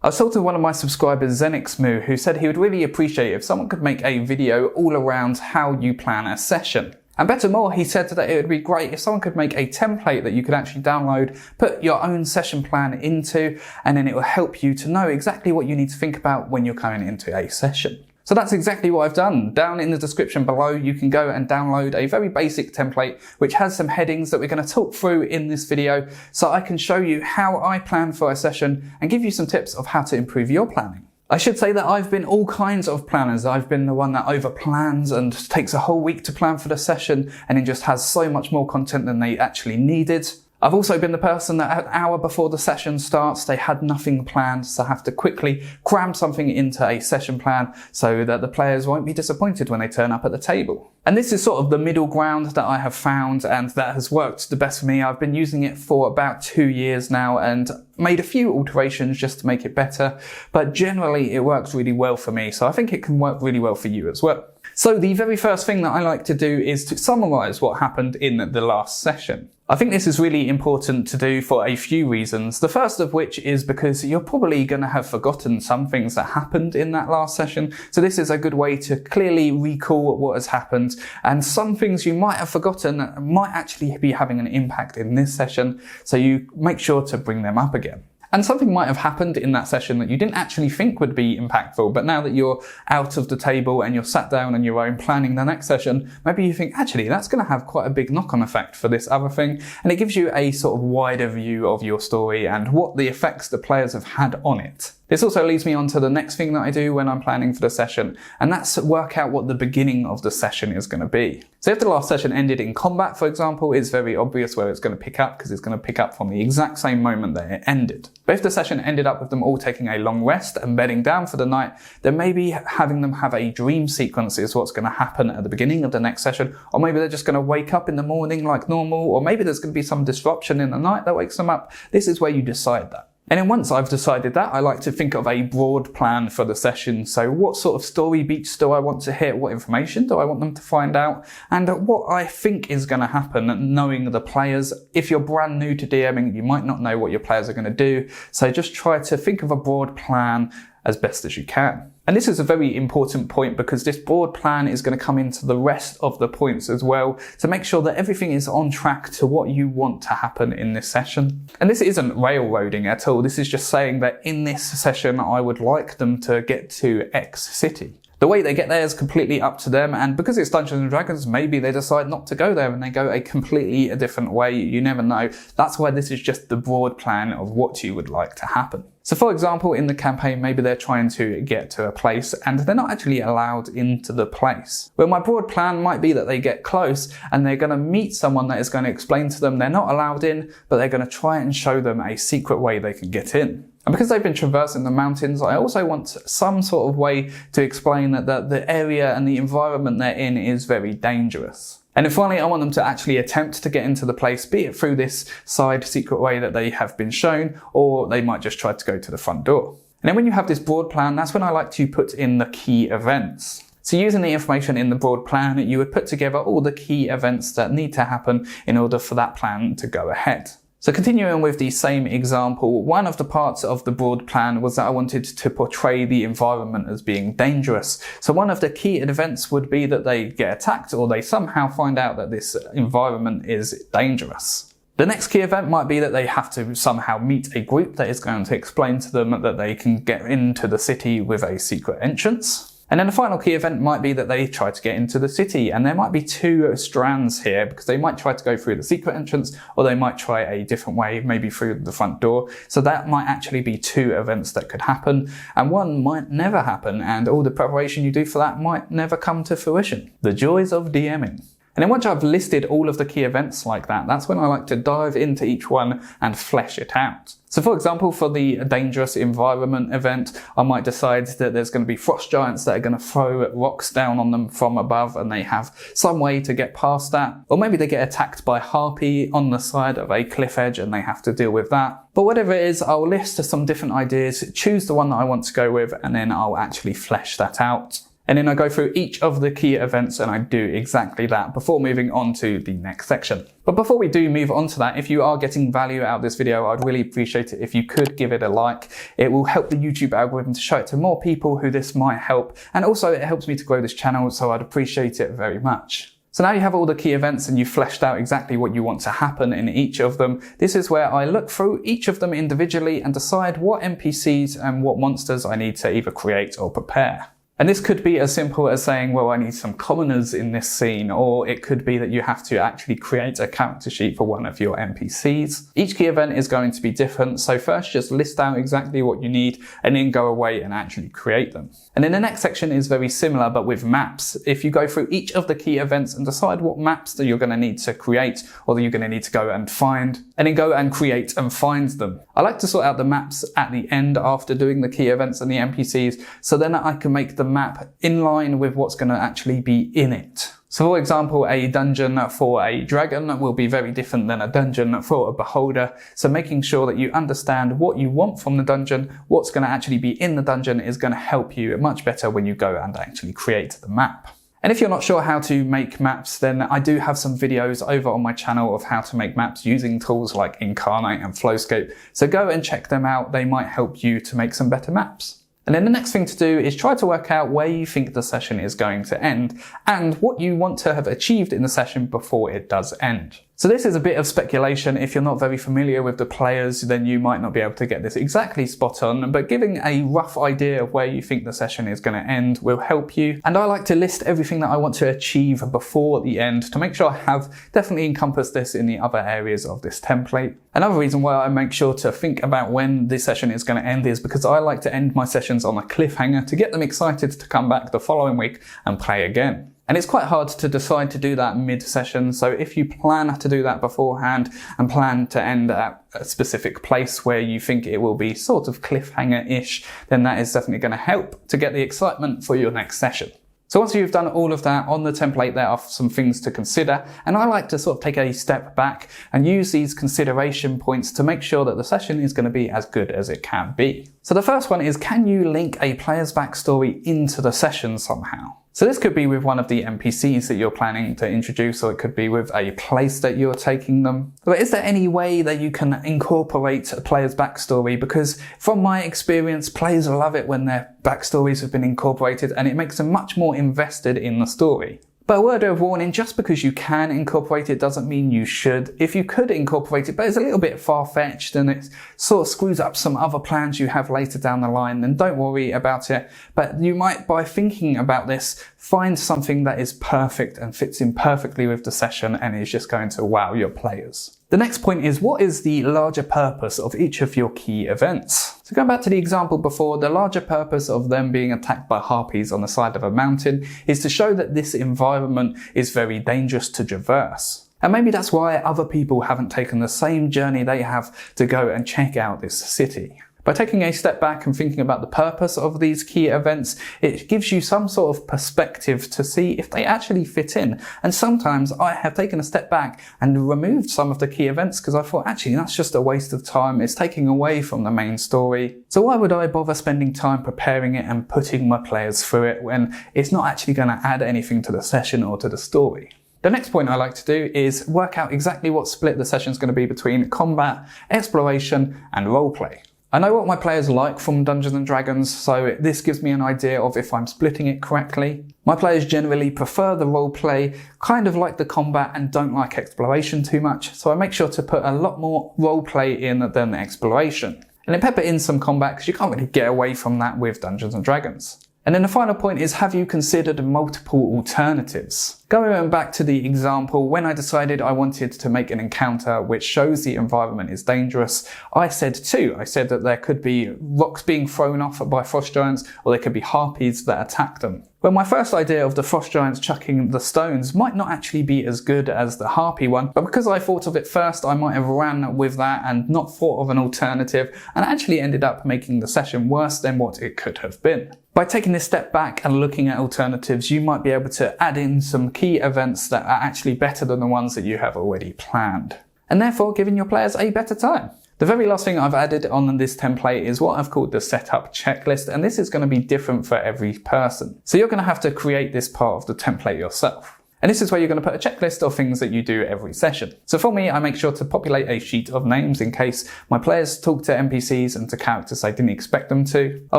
I was talking to one of my subscribers, ZenixMoo, who said he would really appreciate if someone could make a video all around how you plan a session. And better more, he said that it would be great if someone could make a template that you could actually download, put your own session plan into, and then it will help you to know exactly what you need to think about when you're going into a session. So that's exactly what I've done. Down in the description below, you can go and download a very basic template, which has some headings that we're going to talk through in this video, so I can show you how I plan for a session and give you some tips of how to improve your planning. I should say that I've been all kinds of planners. I've been the one that over plans and takes a whole week to plan for the session and then just has so much more content than they actually needed. I've also been the person that an hour before the session starts, they had nothing planned, so have to quickly cram something into a session plan so that the players won't be disappointed when they turn up at the table. And this is sort of the middle ground that I have found, and that has worked the best for me. I've been using it for about 2 years now and made a few alterations just to make it better, but generally it works really well for me, so I think it can work really well for you as well. So the very first thing that I like to do is to summarise what happened in the last session. I think this is really important to do for a few reasons. The first of which is because you're probably going to have forgotten some things that happened in that last session. So this is a good way to clearly recall what has happened, and some things you might have forgotten might actually be having an impact in this session. So you make sure to bring them up again. And something might have happened in that session that you didn't actually think would be impactful, but now that you're out of the table and you're sat down on your own planning the next session, maybe you think, actually, that's going to have quite a big knock-on effect for this other thing. And it gives you a sort of wider view of your story and what the effects the players have had on it. This also leads me on to the next thing that I do when I'm planning for the session, and that's work out what the beginning of the session is going to be. So if the last session ended in combat, for example, it's very obvious where it's going to pick up, because it's going to pick up from the exact same moment that it ended. But if the session ended up with them all taking a long rest and bedding down for the night, then maybe having them have a dream sequence is what's going to happen at the beginning of the next session, or maybe they're just going to wake up in the morning like normal, or maybe there's going to be some disruption in the night that wakes them up. This is where you decide that. And then once I've decided that, I like to think of a broad plan for the session. So what sort of story beats do I want to hit? What information do I want them to find out? And what I think is going to happen, knowing the players. If you're brand new to DMing, you might not know what your players are going to do. So just try to think of a broad plan as best as you can. And this is a very important point, because this broad plan is going to come into the rest of the points as well, to make sure that everything is on track to what you want to happen in this session. And this isn't railroading at all. This is just saying that in this session, I would like them to get to X city. The way they get there is completely up to them, and because it's Dungeons & Dragons, maybe they decide not to go there and they go a completely different way. You never know. That's why this is just the broad plan of what you would like to happen. So for example, in the campaign, maybe they're trying to get to a place and they're not actually allowed into the place. Well, my broad plan might be that they get close and they're going to meet someone that is going to explain to them they're not allowed in, but they're going to try and show them a secret way they can get in. And because they've been traversing the mountains, I also want some sort of way to explain that the area and the environment they're in is very dangerous. And then finally, I want them to actually attempt to get into the place, be it through this side secret way that they have been shown, or they might just try to go to the front door. And then when you have this broad plan, that's when I like to put in the key events. So using the information in the broad plan, you would put together all the key events that need to happen in order for that plan to go ahead. So continuing with the same example, one of the parts of the broad plan was that I wanted to portray the environment as being dangerous. So one of the key events would be that they get attacked, or they somehow find out that this environment is dangerous. The next key event might be that they have to somehow meet a group that is going to explain to them that they can get into the city with a secret entrance. And then the final key event might be that they try to get into the city, and there might be two strands here, because they might try to go through the secret entrance, or they might try a different way, maybe through the front door. So that might actually be two events that could happen, and one might never happen, and all the preparation you do for that might never come to fruition. The joys of DMing. And then once I've listed all of the key events like that, that's when I like to dive into each one and flesh it out. So for example, for the dangerous environment event, I might decide that there's going to be frost giants that are going to throw rocks down on them from above, and they have some way to get past that. Or maybe they get attacked by harpy on the side of a cliff edge and they have to deal with that. But whatever it is, I'll list some different ideas, choose the one that I want to go with, and then I'll actually flesh that out. And then I go through each of the key events and I do exactly that before moving on to the next section. But before we do move on to that, if you are getting value out of this video, I'd really appreciate it if you could give it a like. It will help the YouTube algorithm to show it to more people who this might help. And also it helps me to grow this channel, so I'd appreciate it very much. So now you have all the key events and you've fleshed out exactly what you want to happen in each of them. This is where I look through each of them individually and decide what NPCs and what monsters I need to either create or prepare. And this could be as simple as saying, well, I need some commoners in this scene, or it could be that you have to actually create a character sheet for one of your NPCs. Each key event is going to be different, so first just list out exactly what you need and then go away and actually create them. And then the next section is very similar but with maps. If you go through each of the key events and decide what maps that you're going to need to create or that you're going to need to go and find, and then go and create and find them. I like to sort out the maps at the end after doing the key events and the NPCs, so then I can make the map in line with what's going to actually be in it. So for example, a dungeon for a dragon will be very different than a dungeon for a beholder. So making sure that you understand what you want from the dungeon, what's going to actually be in the dungeon is going to help you much better when you go and actually create the map. And if you're not sure how to make maps, then I do have some videos over on my channel of how to make maps using tools like Incarnate and Flowscape. So go and check them out. They might help you to make some better maps. And then the next thing to do is try to work out where you think the session is going to end and what you want to have achieved in the session before it does end. So this is a bit of speculation. If you're not very familiar with the players, then you might not be able to get this exactly spot on, but giving a rough idea of where you think the session is going to end will help you. And I like to list everything that I want to achieve before the end to make sure I have definitely encompassed this in the other areas of this template. Another reason why I make sure to think about when this session is going to end is because I like to end my sessions on a cliffhanger to get them excited to come back the following week and play again. And it's quite hard to decide to do that mid-session, so if you plan to do that beforehand and plan to end at a specific place where you think it will be sort of cliffhanger-ish, then that is definitely going to help to get the excitement for your next session. So once you've done all of that on the template, there are some things to consider, and I like to sort of take a step back and use these consideration points to make sure that the session is going to be as good as it can be. So the first one is, can you link a player's backstory into the session somehow? So this could be with one of the NPCs that you're planning to introduce, or it could be with a place that you're taking them. But is there any way that you can incorporate a player's backstory? Because from my experience, players love it when their backstories have been incorporated and it makes them much more invested in the story. But a word of warning, just because you can incorporate it doesn't mean you should. If you could incorporate it, but it's a little bit far-fetched and it sort of screws up some other plans you have later down the line, then don't worry about it. But you might, by thinking about this, find something that is perfect and fits in perfectly with the session and is just going to wow your players. The next point is, what is the larger purpose of each of your key events? So going back to the example before, the larger purpose of them being attacked by harpies on the side of a mountain is to show that this environment is very dangerous to traverse. And maybe that's why other people haven't taken the same journey they have to go and check out this city. By taking a step back and thinking about the purpose of these key events, it gives you some sort of perspective to see if they actually fit in. And sometimes I have taken a step back and removed some of the key events because I thought, actually, that's just a waste of time. It's taking away from the main story. So why would I bother spending time preparing it and putting my players through it when it's not actually going to add anything to the session or to the story? The next point I like to do is work out exactly what split the session is going to be between combat, exploration, and roleplay. I know what my players like from Dungeons & Dragons, so this gives me an idea of if I'm splitting it correctly. My players generally prefer the roleplay, kind of like the combat, and don't like exploration too much, so I make sure to put a lot more roleplay in than exploration. And then pepper in some combat, because you can't really get away from that with Dungeons & Dragons. And then the final point is, have you considered multiple alternatives? Going back to the example, when I decided I wanted to make an encounter which shows the environment is dangerous, I said two. I said that there could be rocks being thrown off by frost giants, or there could be harpies that attack them. Well, my first idea of the frost giants chucking the stones might not actually be as good as the harpy one, but because I thought of it first, I might have ran with that and not thought of an alternative, and actually ended up making the session worse than what it could have been. By taking this step back and looking at alternatives, you might be able to add in some key events that are actually better than the ones that you have already planned, and therefore giving your players a better time. The very last thing I've added on this template is what I've called the setup checklist, and this is going to be different for every person. So you're going to have to create this part of the template yourself. And this is where you're going to put a checklist of things that you do every session. So for me, I make sure to populate a sheet of names in case my players talk to NPCs and to characters I didn't expect them to. I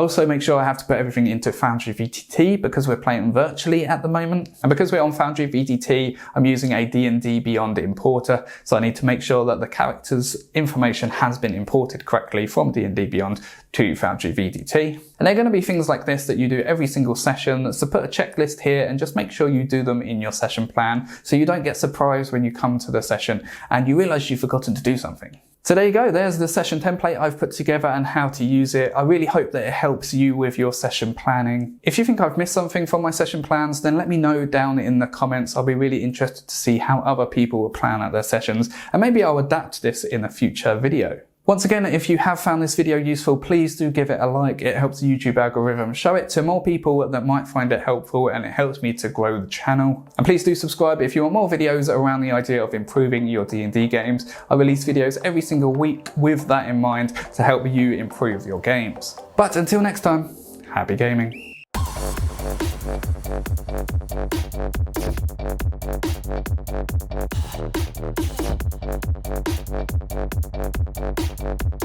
also make sure I have to put everything into Foundry VTT because we're playing virtually at the moment. And because we're on Foundry VTT, I'm using a D&D Beyond importer. So I need to make sure that the characters' information has been imported correctly from D&D Beyond to Foundry VTT. And they're going to be things like this that you do every single session. So put a checklist here and just make sure you do them in your session plan so you don't get surprised when you come to the session and you realize you've forgotten to do something. So there you go, there's the session template I've put together and how to use it. I really hope that it helps you with your session planning. If you think I've missed something from my session plans, then let me know down in the comments. I'll be really interested to see how other people plan out their sessions, and maybe I'll adapt this in a future video. Once again, if you have found this video useful, please do give it a like. It helps the YouTube algorithm show it to more people that might find it helpful, and it helps me to grow the channel. And please do subscribe if you want more videos around the idea of improving your D&D games. I release videos every single week with that in mind to help you improve your games. But until next time, happy gaming.